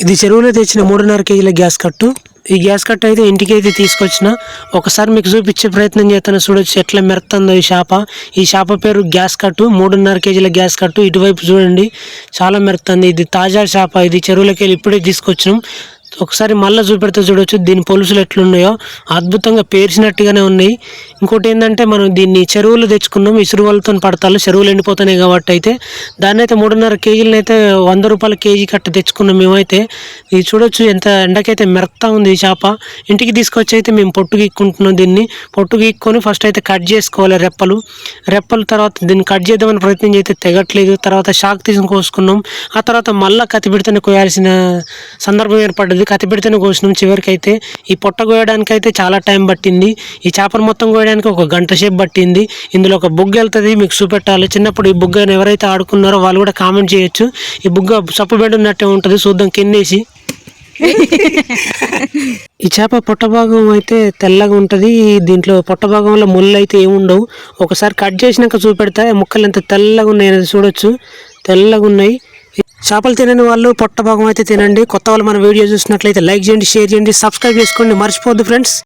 ఇది చెరువులో తెచ్చిన 3.5 కేజీల గ్యాస్ కట్టు. ఈ గ్యాస్ కట్టు అయితే ఇంటికి అయితే తీసుకొచ్చిన. ఒకసారి మీకు చూపించే ప్రయత్నం చేస్తాను, చూడొచ్చు ఎట్లా మెరుతుందో ఈ చేప. ఈ చేప పేరు గ్యాస్ కట్టు, 3.5 కేజీల గ్యాస్ కట్టు. ఇటువైపు చూడండి చాలా మెరుతుంది. ఇది తాజా చేప, ఇది చెరువులోకి వెళ్ళి ఇప్పుడే తీసుకొచ్చినాం. ఒకసారి మళ్ళీ చూపెడితే చూడొచ్చు దీని పొలుసులు ఎట్లున్నాయో, అద్భుతంగా పేర్చినట్టుగానే ఉన్నాయి. ఇంకోటి ఏంటంటే మనం దీన్ని చెరువులు తెచ్చుకున్నాం, ఇసురు వాళ్ళతో పడతారు, చెరువులు ఎండిపోతున్నాయి కాబట్టి అయితే దాన్ని అయితే 3.5 కేజీలను అయితే 100 రూపాయల కేజీ కట్ట తెచ్చుకున్నాం మేమైతే. ఇది చూడొచ్చు ఎంత ఎండకైతే మెరుతా ఉంది ఈ చేప. ఇంటికి తీసుకొచ్చి అయితే మేము పొట్టు గీక్కుంటున్నాం. దీన్ని పొట్టు గీక్కొని ఫస్ట్ అయితే కట్ చేసుకోవాలి రెప్పలు తర్వాత దీన్ని కట్ చేద్దామని ప్రయత్నం చేస్తే తెగట్లేదు. తర్వాత షాక్ తీసుకుని కోసుకున్నాం. ఆ తర్వాత మళ్ళీ కత్తి పెడితేనే కోయాల్సిన సందర్భం ఏర్పడ్డది. కత్తి పెడితేనే కోసినాం. చివరికి అయితే ఈ పొట్ట కోయడానికి అయితే చాలా టైం పట్టింది. ఈ చేపను మొత్తం కోయడానికి 1 గంట సేపు పట్టింది. ఇందులో ఒక బుగ్గ వెళ్తుంది, మీకు చూపెట్టాలి. చిన్నప్పుడు ఈ బుగ్గను ఎవరైతే ఆడుకున్నారో వాళ్ళు కూడా కామెంట్ చేయొచ్చు. ఈ బుగ్గ సప్పు బెడ్ ఉన్నట్టే ఉంటుంది, చూద్దాం కిందేసి. ఈ చేప పొట్ట భాగం అయితే తెల్లగా ఉంటుంది. దీంట్లో పొట్ట భాగంలో ముళ్ళు అయితే ఏముండవు. ఒకసారి కట్ చేసినాక చూపెడతా ముక్కలు ఎంత తెల్లగా ఉన్నాయి అనేది చూడొచ్చు. తెల్లగా ఉన్నాయి. చేపలు తినని వాళ్ళు పొట్ట భాగం అయితే తినండి. కొత్త వాళ్ళు మన వీడియో చూసినట్లయితే లైక్ చేయండి, షేర్ చేయండి, సబ్స్క్రైబ్ చేసుకోండి, మర్చిపోద్దు ఫ్రెండ్స్.